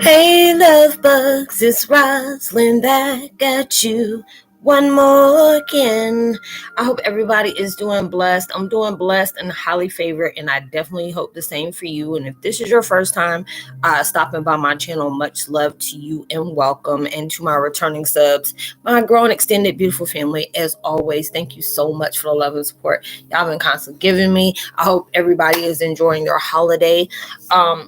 Hey love bugs, it's Roslynn back at you one more again. I hope everybody is doing blessed. I'm doing blessed and highly favored, and I definitely hope the same for you. And if this is your first time stopping by my channel, much love to you and welcome. And to my returning subs, my grown extended beautiful family, as always, thank you so much for the love and support y'all been constantly giving me. I hope everybody is enjoying their holiday.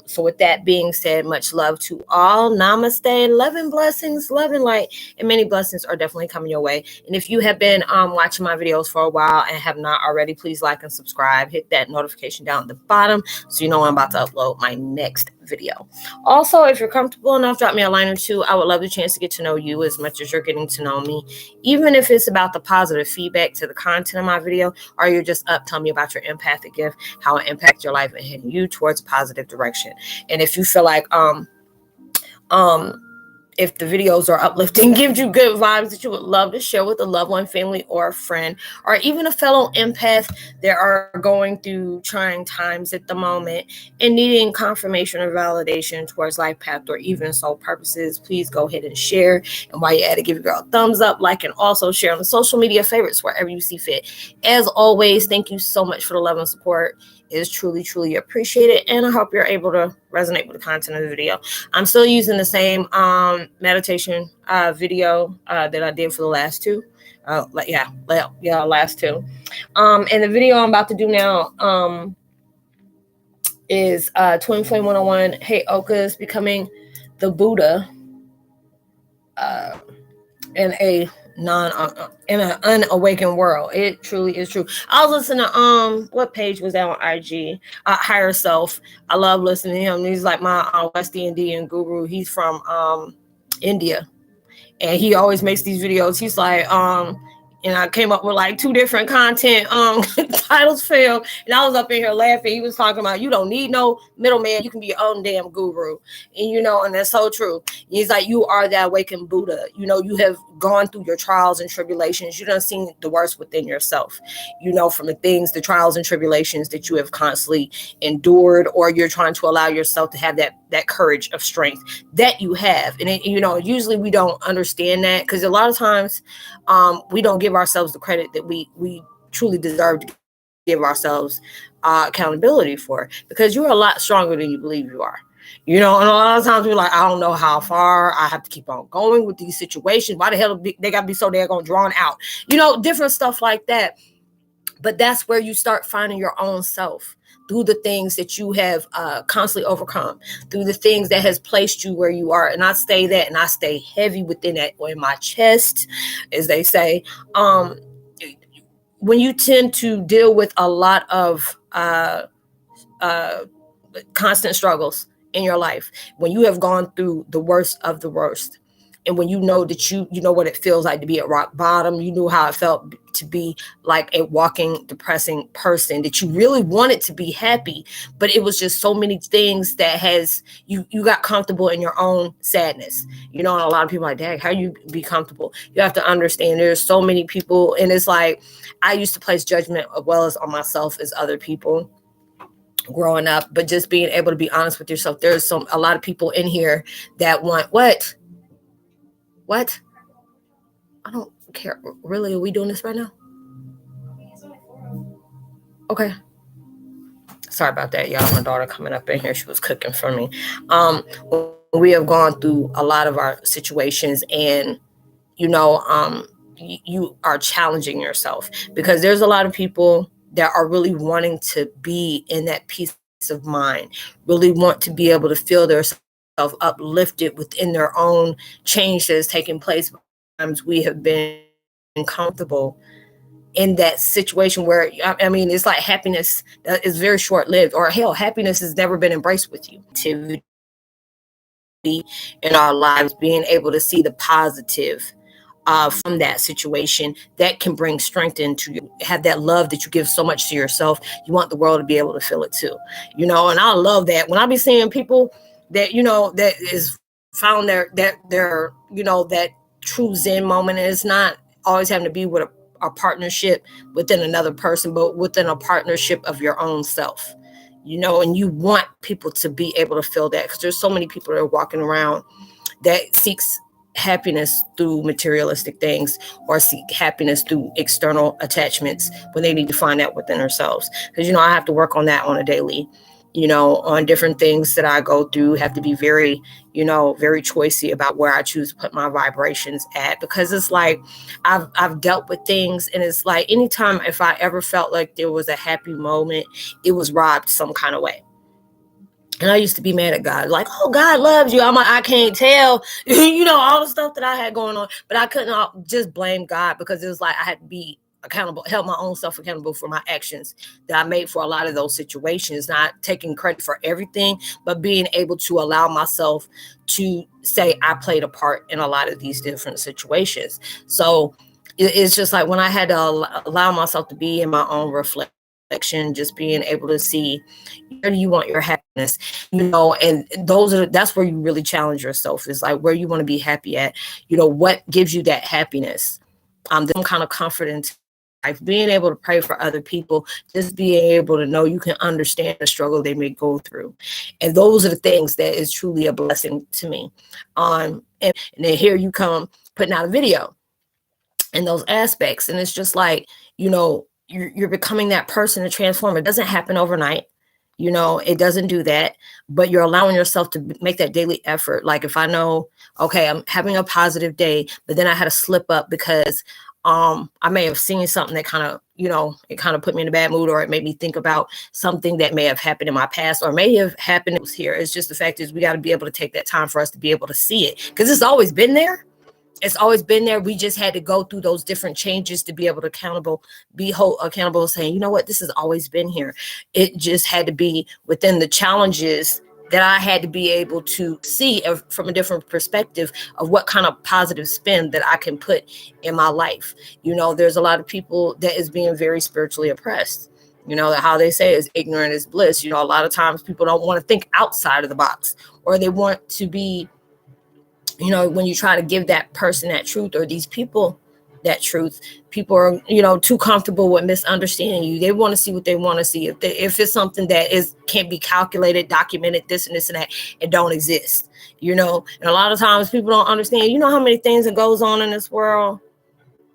So with that being said, much love to all. Namaste, love and blessings, love and light, and many blessings are definitely coming your way. And if you have been watching my videos for a while and have not already, please like and subscribe. Hit that notification down at the bottom so you know when I'm about to upload my next video. Also, if you're comfortable enough, drop me a line or two. I would love the chance to get to know you as much as you're getting to know me, even if it's about the positive feedback to the content of my video, or you're just up telling me about your empathic gift, how it impacts your life and heading you towards a positive direction. And if you feel like if the videos are uplifting, give you good vibes that you would love to share with a loved one, family, or a friend, or even a fellow empath that are going through trying times at the moment and needing confirmation or validation towards life path or even soul purposes, please go ahead and share. And while you're at it, give your girl a thumbs up, like, and also share on the social media favorites wherever you see fit. As always, thank you so much for the love and support. It is truly, truly appreciated, and I hope you're able to resonate with the content of the video. I'm still using the same meditation video that I did for the last two. Last two. And the video I'm about to do now is 2021 Heyokas, becoming the Buddha in an unawakened world. It truly is true. I was listening to what page was that on IG? Higher Self. I love listening to him. He's like my West Indian guru. He's from India, and he always makes these videos. He's like and I came up with like two different content titles for him, and I was up in here laughing. He was talking about you don't need no middleman, you can be your own damn guru. And that's so true. He's like, you are that awakened Buddha. You have gone through your trials and tribulations. You done seen the worst within yourself, from the trials and tribulations that you have constantly endured, or you're trying to allow yourself to have that courage of strength that you have. And usually we don't understand that, because a lot of times we don't give ourselves the credit that we truly deserve to give ourselves accountability for, because you're a lot stronger than you believe you are. And a lot of times we're like, I don't know how far I have to keep on going with these situations. Why the hell they got to be so daggone drawn out? Different stuff like that. But that's where you start finding your own self, through the things that you have constantly overcome, through the things that has placed you where you are. And I stay heavy within that, or in my chest, as they say. When you tend to deal with a lot of constant struggles in your life, when you have gone through the worst of the worst, and when you know that you know what it feels like to be at rock bottom, you knew how it felt to be like a walking, depressing person, that you really wanted to be happy, but it was just so many things that you got comfortable in your own sadness. And a lot of people are like, Dad, how you be comfortable? You have to understand there's so many people, and it's like I used to place judgment as well as on myself as other people growing up, but just being able to be honest with yourself. There's a lot of people in here that want what? I don't care. Really? Are we doing this right now? Okay. Sorry about that, y'all. My daughter coming up in here. She was cooking for me. We have gone through a lot of our situations, and you are challenging yourself, because there's a lot of people that are really wanting to be in that peace of mind, really want to be able to feel themselves uplifted within their own change that is taking place. Times we have been comfortable in that situation where, it's like happiness is very short-lived, or hell, happiness has never been embraced with you. In our lives, being able to see the positive from that situation, that can bring strength into you. Have that love that you give so much to yourself. You want the world to be able to feel it too, and I love that when I be seeing people that that is found that true Zen moment. And it's not always having to be with a partnership within another person, but within a partnership of your own self. and you want people to be able to feel that, because there's so many people that are walking around that seeks happiness through materialistic things or seek happiness through external attachments when they need to find that within themselves. Because, I have to work on that on a daily, on different things that I go through, have to be very, very choicey about where I choose to put my vibrations at, because it's like I've dealt with things, and it's like anytime if I ever felt like there was a happy moment, it was robbed some kind of way. And I used to be mad at God, like, oh, God loves you. I'm like, I can't tell, all the stuff that I had going on, but I couldn't just blame God, because it was like I had to be accountable, held my own self accountable for my actions that I made for a lot of those situations, not taking credit for everything, but being able to allow myself to say I played a part in a lot of these different situations. So it's just like when I had to allow myself to be in my own reflection, just being able to see where do you want your happiness, and that's where you really challenge yourself, is like where you want to be happy at, what gives you that happiness, some kind of comfort in life, being able to pray for other people, just being able to know you can understand the struggle they may go through. And those are the things that is truly a blessing to me. And then here you come putting out a video and those aspects, and it's just like, you're becoming that person to transform. It doesn't happen overnight. It doesn't do that, but you're allowing yourself to make that daily effort. Like if I know, okay, I'm having a positive day, but then I had to slip up because I may have seen something that kind of, it kind of put me in a bad mood, or it made me think about something that may have happened in my past, or may have happened. It was here. It's just the fact is we got to be able to take that time for us to be able to see it, because it's always been there. It's always been there. We just had to go through those different changes to be able to be accountable, saying, you know what, this has always been here. It just had to be within the challenges that I had to be able to see from a different perspective of what kind of positive spin that I can put in my life. There's a lot of people that is being very spiritually oppressed. How they say is ignorant is bliss. A lot of times people don't want to think outside of the box, or they want to be, when you try to give that person that truth, or these people that truth, people are, too comfortable with misunderstanding you. They want to see what they want to see. If it's something that can't be calculated, documented, this and this and that, it don't exist, and a lot of times people don't understand, how many things that goes on in this world,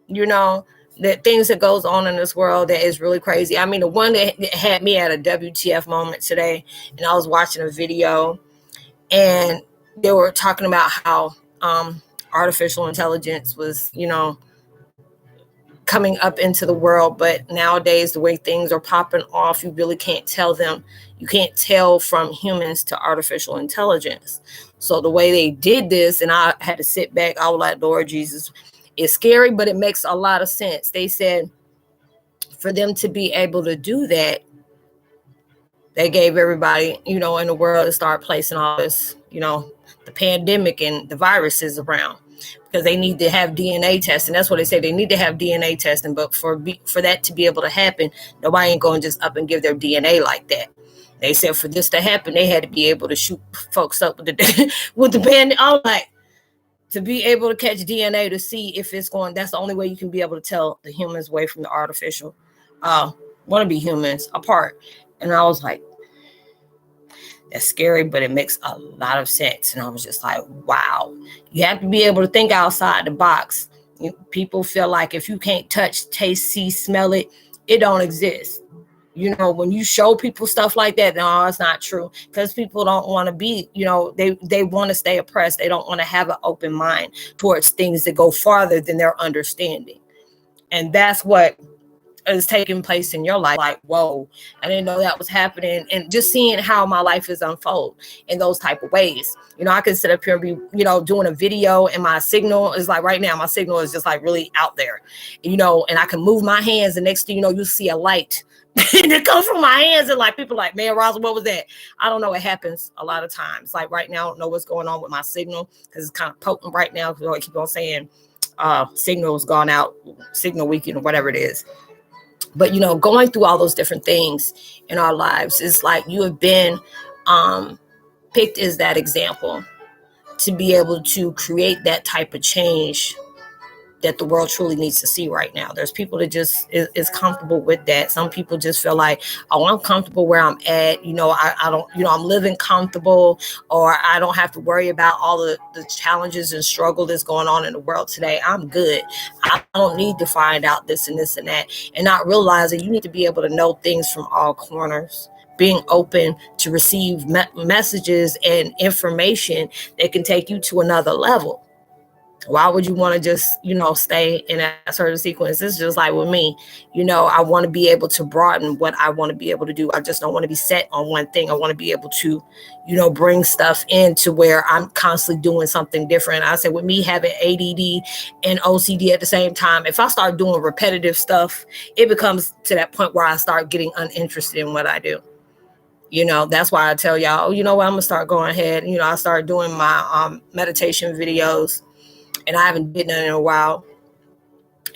that things that goes on in this world that is really crazy. I mean, the one that had me at a WTF moment today, and I was watching a video, and they were talking about how artificial intelligence was, coming up into the world. But nowadays, the way things are popping off, you really can't tell them. You can't tell from humans to artificial intelligence. So the way they did this, and I had to sit back, I was like, Lord Jesus, it's scary, but it makes a lot of sense. They said for them to be able to do that, they gave everybody, in the world to start placing all this, the pandemic and the viruses around, because they need to have DNA testing. That's what they say. They need to have DNA testing. But for that to be able to happen, nobody ain't going to just up and give their DNA like that. They said for this to happen, they had to be able to shoot folks up with the band. I'm like, to be able to catch DNA to see if it's going. That's the only way you can be able to tell the humans away from the artificial. Want to be humans apart. And I was like, that's scary, but it makes a lot of sense. And I was just like, wow, you have to be able to think outside the box. People feel like if you can't touch, taste, see, smell it, it don't exist. When you show people stuff like that, no, it's not true, because people don't want to be, they want to stay oppressed. They don't want to have an open mind towards things that go farther than their understanding. And that's what is taking place in your life. Like, whoa, I didn't know that was happening. And just seeing how my life is unfold in those type of ways. I can sit up here and be, doing a video, and my signal is like, right now, my signal is just like really out there, and I can move my hands, and next thing you know, you see a light and it comes from my hands, and like people like, man, Roslynn, what was that? I don't know. It happens a lot of times. Like right now, I don't know what's going on with my signal, because it's kind of potent right now, because I keep on saying signal's gone out, signal weekend, or whatever it is. But, going through all those different things in our lives, it's like you have been picked as that example to be able to create that type of change that the world truly needs to see right now. There's people that just is comfortable with that. Some people just feel like, oh, I'm comfortable where I'm at. I don't, I'm living comfortable, or I don't have to worry about all the challenges and struggle that's going on in the world today. I'm good. I don't need to find out this and this and that. And not realizing you need to be able to know things from all corners, being open to receive messages and information that can take you to another level. Why would you want to just, stay in that certain sequence? It's just like with me, I want to be able to broaden what I want to be able to do. I just don't want to be set on one thing. I want to be able to, bring stuff into where I'm constantly doing something different. I said with me having ADD and OCD at the same time, if I start doing repetitive stuff, it becomes to that point where I start getting uninterested in what I do. That's why I tell y'all, I'm going to start going ahead. I start doing my meditation videos. And I haven't did none in a while.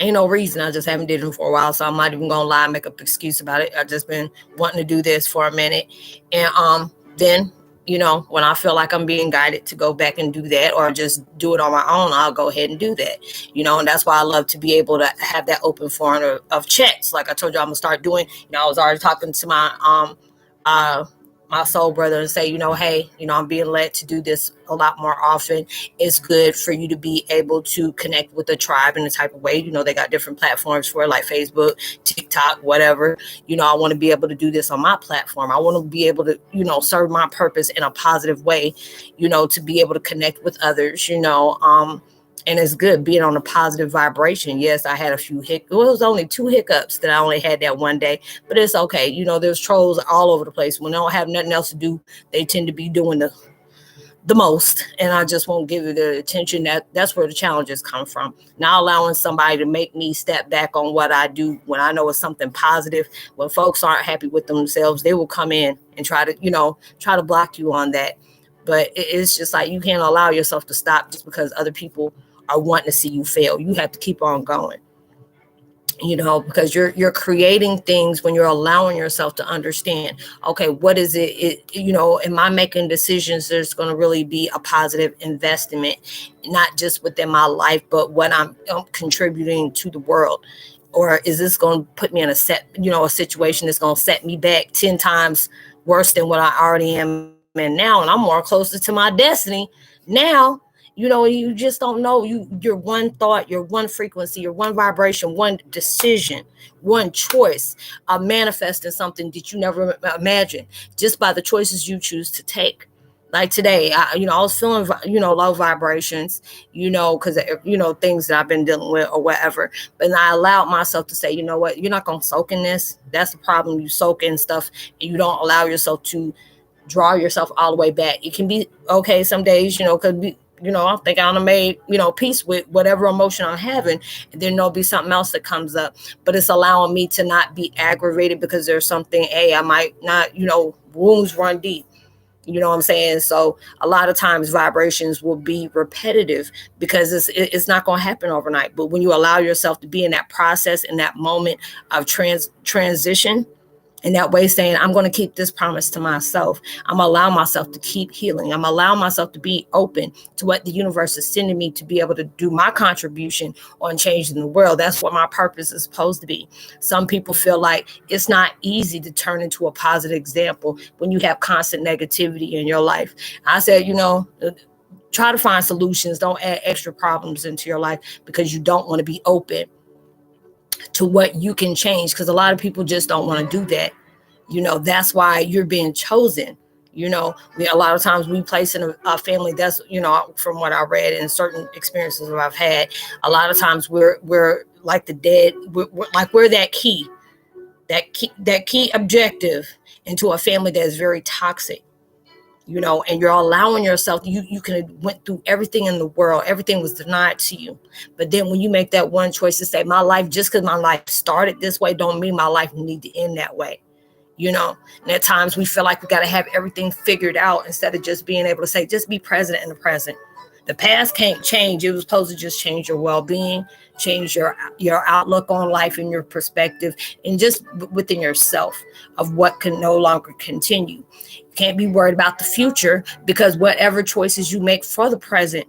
Ain't no reason. I just haven't did them for a while. So I'm not even gonna lie and make up an excuse about it. I've just been wanting to do this for a minute. And then, when I feel like I'm being guided to go back and do that, or just do it on my own, I'll go ahead and do that. And that's why I love to be able to have that open forum of checks. Like I told you, I'm gonna start doing, I was already talking to my soul brother and say, hey, I'm being led to do this a lot more often. It's good for you to be able to connect with the tribe in a type of way. They got different platforms for it, like Facebook, TikTok, whatever. I want to be able to do this on my platform. I want to be able to, serve my purpose in a positive way, to be able to connect with others, and it's good being on a positive vibration. Yes, I had a few it was only 2 hiccups that I only had that one day, but it's okay. There's trolls all over the place. When they don't have nothing else to do, they tend to be doing the most, and I just won't give it the attention. That's where the challenges come from. Not allowing somebody to make me step back on what I do when I know it's something positive. When folks aren't happy with themselves, they will come in and try to block you on that. But it's just like, you can't allow yourself to stop just because other people are wanting to see you fail. You have to keep on going, because you're creating things when you're allowing yourself to understand, okay, what is it, am I making decisions that's going to really be a positive investment, not just within my life, but what I'm contributing to the world? Or is this going to put me in a situation that's going to set me back 10 times worse than what I already am in now? And I'm more closer to my destiny now. You just don't know. Your one thought, your one frequency, your one vibration, one decision, one choice, manifesting something that you never imagined just by the choices you choose to take. Like today, I was feeling, low vibrations, because, things that I've been dealing with or whatever. But I allowed myself to say, you know what, you're not going to soak in this. That's the problem. You soak in stuff and you don't allow yourself to draw yourself all the way back. It can be okay some days, could be, I think I'm made, peace with whatever emotion I'm having. And then there'll be something else that comes up. But it's allowing me to not be aggravated because there's something, I might not, wounds run deep. You know what I'm saying? So a lot of times vibrations will be repetitive because it's not going to happen overnight. But when you allow yourself to be in that process, in that moment of transition, in that way, saying, I'm going to keep this promise to myself. I'm allowing myself to keep healing. I'm allowing myself to be open to what the universe is sending me to be able to do my contribution on changing the world. That's what my purpose is supposed to be. Some people feel like it's not easy to turn into a positive example when you have constant negativity in your life. I said, try to find solutions. Don't add extra problems into your life because you don't want to be open to what you can change, because a lot of people just don't want to do that. That's why you're being chosen. A lot of times we place in a family that's, from what I read and certain experiences that I've had, a lot of times we're like the dead, we're that key objective into a family that is very toxic. And you're allowing yourself, you can went through everything in the world. Everything was denied to you. But then when you make that one choice to say, my life, just because my life started this way, don't mean my life need to end that way. And at times we feel like we got to have everything figured out instead of just being able to say, just be present in the present. The past can't change. It was supposed to just change your well-being, change your outlook on life and your perspective, and just within yourself of what can no longer continue. You can't be worried about the future, because whatever choices you make for the present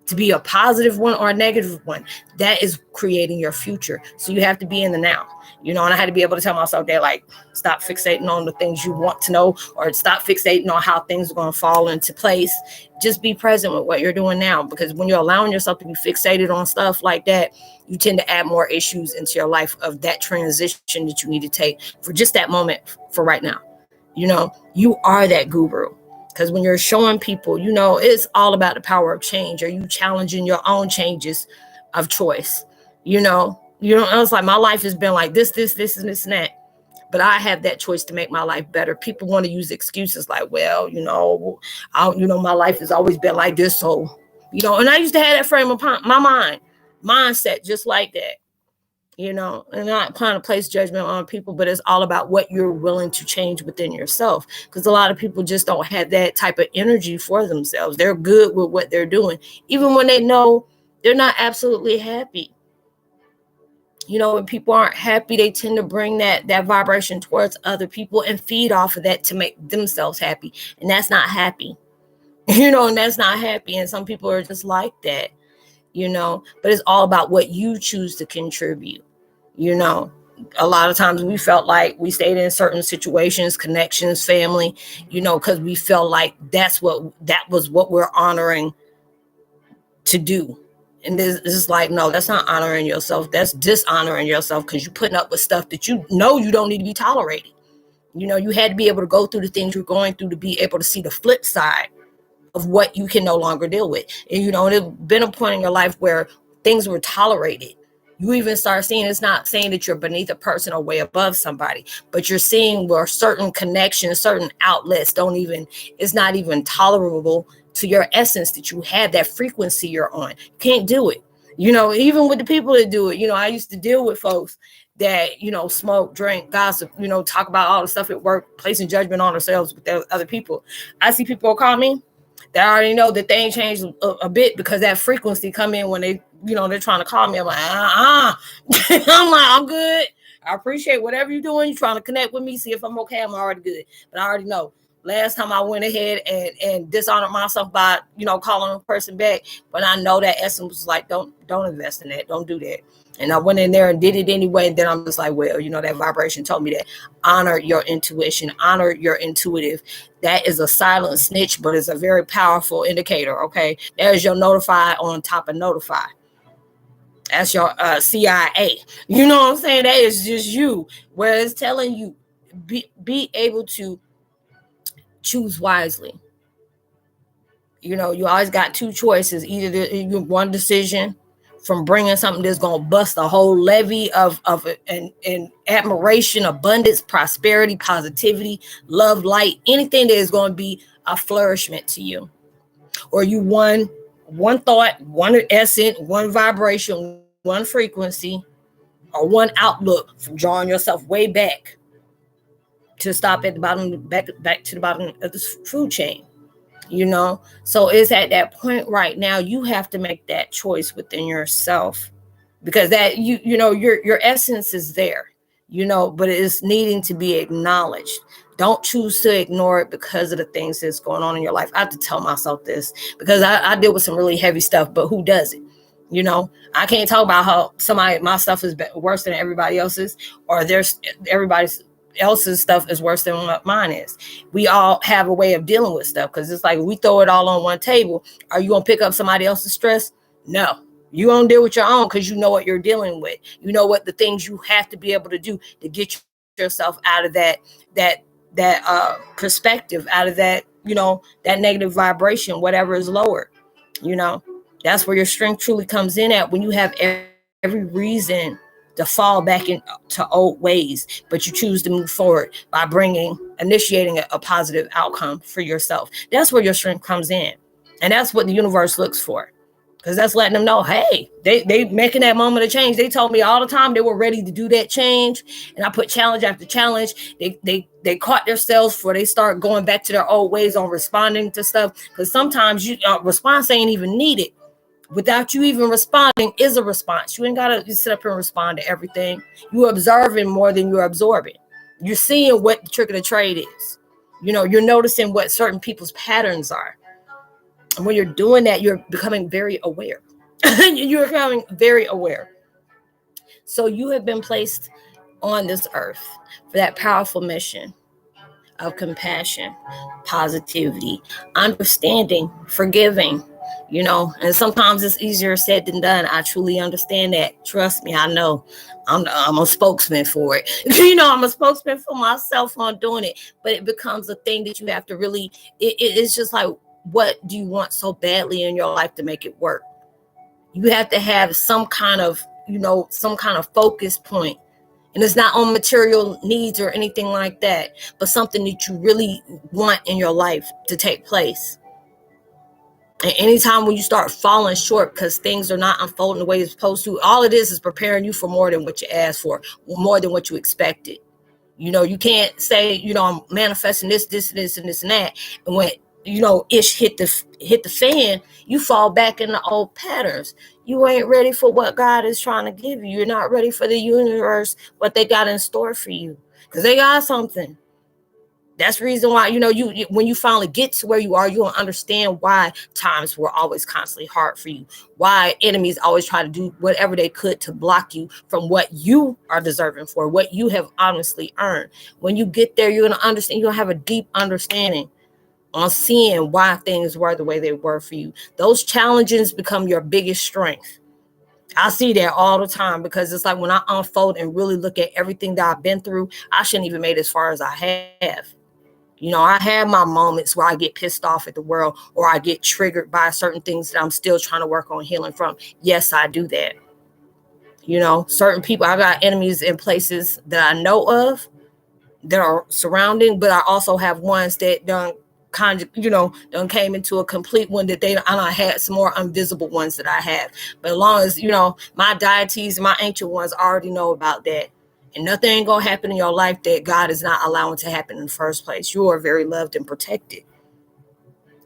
to be a positive one or a negative one. That is creating your future. So you have to be in the now, and I had to be able to tell myself that, like, stop fixating on the things you want to know, or stop fixating on how things are going to fall into place. Just be present with what you're doing now, because when you're allowing yourself to be fixated on stuff like that, you tend to add more issues into your life of that transition that you need to take for just that moment for right now. You are that guru. Because when you're showing people, it's all about the power of change. Are you challenging your own changes of choice? It's like my life has been like this, and this, and that. But I have that choice to make my life better. People want to use excuses like, well, my life has always been like this. So, and I used to have that frame of my mindset just like that. And not trying to place judgment on people, but it's all about what you're willing to change within yourself. Because a lot of people just don't have that type of energy for themselves. They're good with what they're doing, even when they know they're not absolutely happy. When people aren't happy, they tend to bring that vibration towards other people and feed off of that to make themselves happy. And that's not happy, and that's not happy. And some people are just like that, but it's all about what you choose to contribute. A lot of times we felt like we stayed in certain situations, connections, family, because we felt like that was what we're honoring to do. And this is like, no, that's not honoring yourself. That's dishonoring yourself, because you're putting up with stuff that you don't need to be tolerated. You had to be able to go through the things you're going through to be able to see the flip side of what you can no longer deal with. And, there's been a point in your life where things were tolerated. You even start seeing, it's not saying that you're beneath a person or way above somebody, but you're seeing where certain connections, certain outlets it's not even tolerable to your essence that you have, that frequency you're on. You can't do it. Even with the people that do it, I used to deal with folks that, smoke, drink, gossip, talk about all the stuff at work, placing judgment on themselves with other people. I see people call me, they already know that they ain't changed a bit, because that frequency come in when they, they're trying to call me. I'm like, I'm like, I'm good. I appreciate whatever you're doing. You're trying to connect with me, see if I'm okay. I'm already good. But I already know. Last time I went ahead and dishonored myself by, calling a person back. But I know that essence was like, don't invest in that. Don't do that. And I went in there and did it anyway. And then I'm just like, well, that vibration told me that. Honor your intuition. Honor your intuitive. That is a silent snitch, but it's a very powerful indicator, okay? There's your notify on top of notify. That's your CIA. You know what I'm saying? That is just you. Where it's telling you, be able to choose wisely. You always got two choices. Either you one decision from bringing something that's going to bust a whole levee of and admiration, abundance, prosperity, positivity, love, light, anything that is going to be a flourishment to you. Or you one thought, one essence, one vibration, one frequency, or one outlook from drawing yourself way back to stop at the bottom, back to the bottom of the food chain. So it's at that point right now, you have to make that choice within yourself, because that your essence is there, but it is needing to be acknowledged. Don't choose to ignore it because of the things that's going on in your life. I have to tell myself this, because I deal with some really heavy stuff, but who does it? I can't talk about how my stuff is worse than everybody else's, or there's everybody's else's stuff is worse than what mine is. We all have a way of dealing with stuff, because it's like we throw it all on one table. Are you gonna pick up somebody else's stress? No, you gonna deal with your own, because you know what you're dealing with. You know what the things you have to be able to do to get yourself out of that perspective, out of that that negative vibration, whatever is lowered. That's where your strength truly comes in at, when you have every reason to fall back into old ways, but you choose to move forward by initiating a positive outcome for yourself. That's where your strength comes in. And that's what the universe looks for, because that's letting them know, hey, they making that moment of change. They told me all the time they were ready to do that change. And I put challenge after challenge. They caught themselves before they start going back to their old ways on responding to stuff. Because sometimes response ain't even needed. Without you even responding is a response. You ain't got to sit up and respond to everything. You're observing more than you're absorbing. You're seeing what the trick of the trade is. You're noticing what certain people's patterns are. And when you're doing that, you're becoming very aware. You're becoming very aware. So you have been placed on this earth for that powerful mission of compassion, positivity, understanding, forgiving, and sometimes it's easier said than done. I truly understand that. Trust me, I know. I'm a spokesman for it. I'm a spokesman for myself on doing it, but it becomes a thing that you have to really, it's just like, what do you want so badly in your life to make it work? You have to have some kind of, some kind of focus point. And it's not on material needs or anything like that, but something that you really want in your life to take place. And anytime when you start falling short because things are not unfolding the way it's supposed to, all it is preparing you for more than what you asked for, more than what you expected. You can't say, I'm manifesting this, and this, and this, and that. And when, ish hit the fan, you fall back in the old patterns. You ain't ready for what God is trying to give you. You're not ready for the universe, what they got in store for you. Because they got something. That's the reason why, you when you finally get to where you are, you'll understand why times were always constantly hard for you. Why enemies always try to do whatever they could to block you from what you are deserving for, what you have honestly earned. When you get there, you're going to understand. You'll have a deep understanding on seeing why things were the way they were for you. Those challenges become your biggest strength. I see that all the time because it's like when I unfold and really look at everything that I've been through, I shouldn't even made as far as I have. I have my moments where I get pissed off at the world or I get triggered by certain things that I'm still trying to work on healing from. Yes, I do that. Certain people, I got enemies in places that I know of that are surrounding, but I also have ones that done came into a complete one that I had some more invisible ones that I have. But as long as, my deities and my ancient ones already know about that. And nothing ain't gonna happen in your life that God is not allowing to happen in the first place. You are very loved and protected.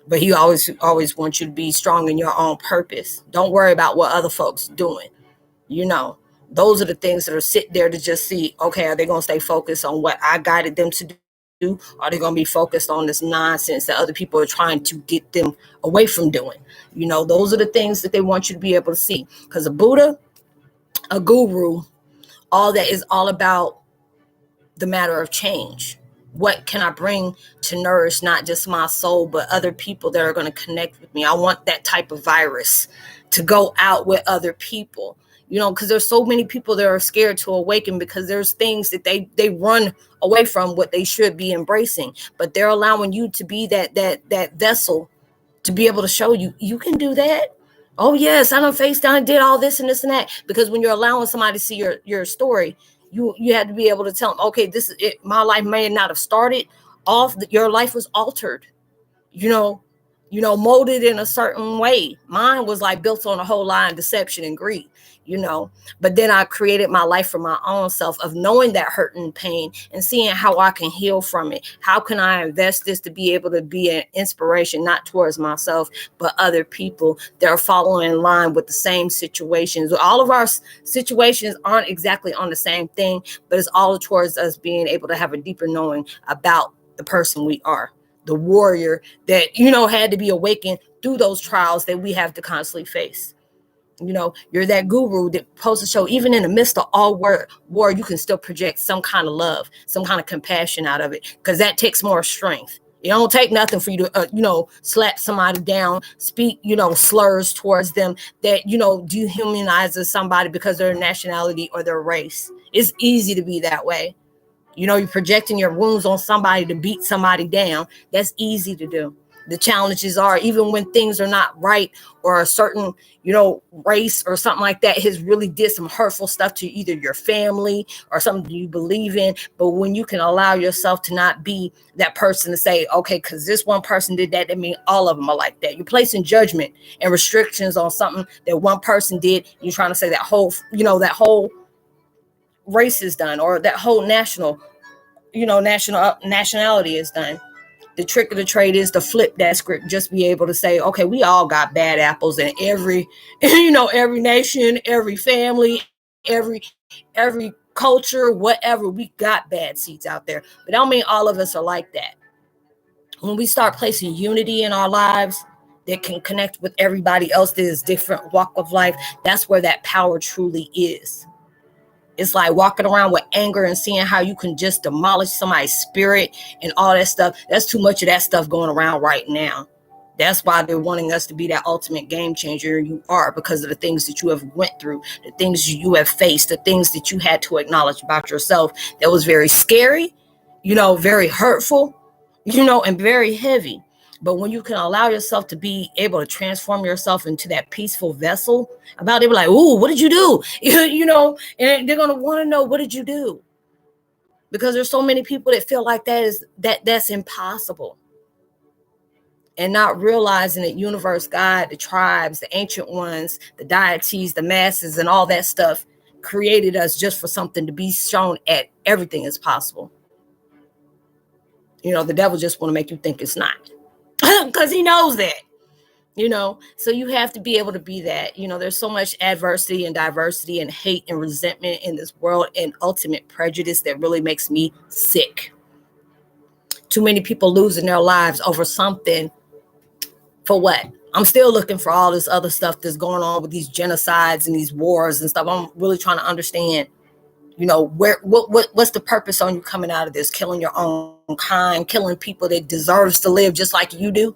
But he always wants you to be strong in your own purpose. Don't worry about what other folks doing. Those are the things that are sit there to just see, okay, are they gonna stay focused on what I guided them to do? Are they gonna be focused on this nonsense that other people are trying to get them away from doing? Those are the things that they want you to be able to see. Because a Buddha, a guru, all that is all about the matter of change. What can I bring to nourish not just my soul, but other people that are going to connect with me? I want that type of virus to go out with other people, because there's so many people that are scared to awaken because there's things that they run away from what they should be embracing, but they're allowing you to be that vessel to be able to show you can do that. Oh yes, I done faced down, did all this and this and that. Because when you're allowing somebody to see your story, you had to be able to tell them, okay, this is it. My life may not have started off. Your life was altered, molded in a certain way. Mine was like built on a whole lie of deception and greed, but then I created my life for my own self of knowing that hurt and pain and seeing how I can heal from it. How can I invest this to be able to be an inspiration, not towards myself, but other people that are following in line with the same situations. All of our situations aren't exactly on the same thing, but it's all towards us being able to have a deeper knowing about the person we are. The warrior that, had to be awakened through those trials that we have to constantly face. You're that guru that supposed to show, even in the midst of all war, you can still project some kind of love, some kind of compassion out of it, because that takes more strength. It don't take nothing for you to, slap somebody down, speak, slurs towards them that, dehumanizes somebody because of their nationality or their race. It's easy to be that way. You're projecting your wounds on somebody to beat somebody down. That's easy to do. The challenges are, even when things are not right, or a certain, race or something like that has really did some hurtful stuff to either your family or something you believe in. But when you can allow yourself to not be that person to say, okay, because this one person did that means all of them are like that. You're placing judgment and restrictions on something that one person did. You're trying to say that whole race is done, or that whole nationality is done. The trick of the trade is to flip that script. Just be able to say, okay, we all got bad apples in every, every nation, every family, every culture, whatever. We got bad seeds out there, but I don't mean all of us are like that. When we start placing unity in our lives, that can connect with everybody else that is different walk of life, that's where that power truly is. It's like walking around with anger and seeing how you can just demolish somebody's spirit and all that stuff. That's too much of that stuff going around right now. That's why they're wanting us to be that ultimate game changer. You are, because of the things that you have went through, the things you have faced, the things that you had to acknowledge about yourself. That was very scary, very hurtful, and very heavy. But when you can allow yourself to be able to transform yourself into that peaceful vessel, about they be like, "Ooh, what did you do?" And they're gonna want to know, what did you do? Because there's so many people that feel like that's impossible, and not realizing that universe, God, the tribes, the ancient ones, the deities, the masses, and all that stuff created us just for something to be shown at everything is possible. The devil just want to make you think it's not. Because he knows that, so you have to be able to be that. There's so much adversity and diversity and hate and resentment in this world, and ultimate prejudice that really makes me sick. Too many people losing their lives over something. For what? I'm still looking for all this other stuff that's going on with these genocides and these wars and stuff. I'm really trying to understand, what's the purpose on you coming out of this, killing your own kind, killing people that deserves to live just like you do.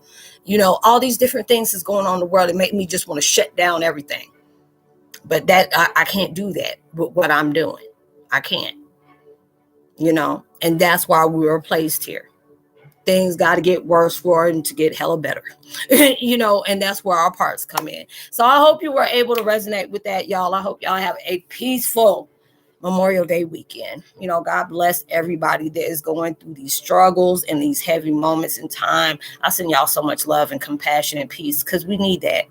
All these different things is going on in the world. It made me just want to shut down everything. But that I can't do that with what I'm doing. I can't, and that's why we were placed here. Things got to get worse for it and to get hella better, and that's where our parts come in. So I hope you were able to resonate with that, y'all. I hope y'all have a peaceful Memorial Day weekend. God bless everybody that is going through these struggles and these heavy moments in time. I send y'all so much love and compassion and peace, because we need that.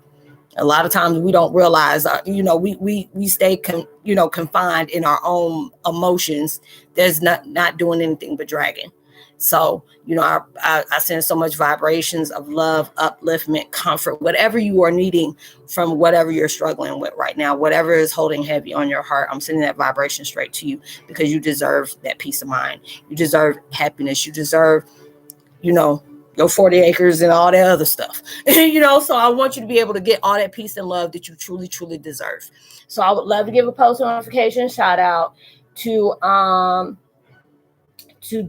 A lot of times we don't realize, we stay confined in our own emotions. There's not doing anything but dragging. So, I send so much vibrations of love, upliftment, comfort, whatever you are needing from whatever you're struggling with right now, whatever is holding heavy on your heart. I'm sending that vibration straight to you, because you deserve that peace of mind. You deserve happiness. You deserve, your 40 acres and all that other stuff, so I want you to be able to get all that peace and love that you truly, truly deserve. So I would love to give a post notification shout out to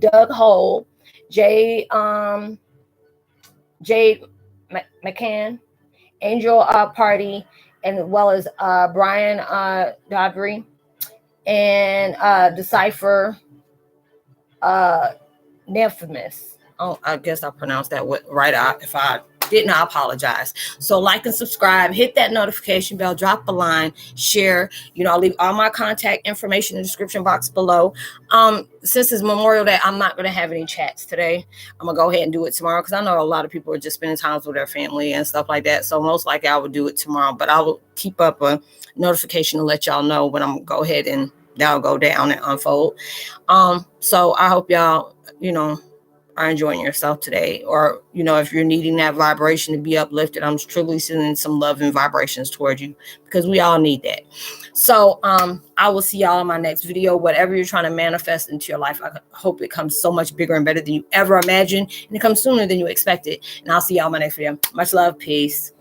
Doug Hole, Jade McCann, Angel Party, and as well as Brian Dodry, and Decipher Nephimus. Oh, I guess I pronounced that right. If I didn't, I apologize. So like and subscribe, hit that notification bell, drop a line, share. I'll leave all my contact information in the description box below. Since it's Memorial Day, I'm not going to have any chats today. I'm going to go ahead and do it tomorrow, because I know a lot of people are just spending time with their family and stuff like that. So most likely I will do it tomorrow, but I will keep up a notification to let y'all know when I'm going to go ahead and that'll go down and unfold. So I hope y'all, are enjoying yourself today, or if you're needing that vibration to be uplifted, I'm truly sending some love and vibrations toward you, because we all need that. So I will see y'all in my next video. Whatever you're trying to manifest into your life, I hope it comes so much bigger and better than you ever imagined, and it comes sooner than you expected. And I'll see y'all in my next video. Much love. Peace.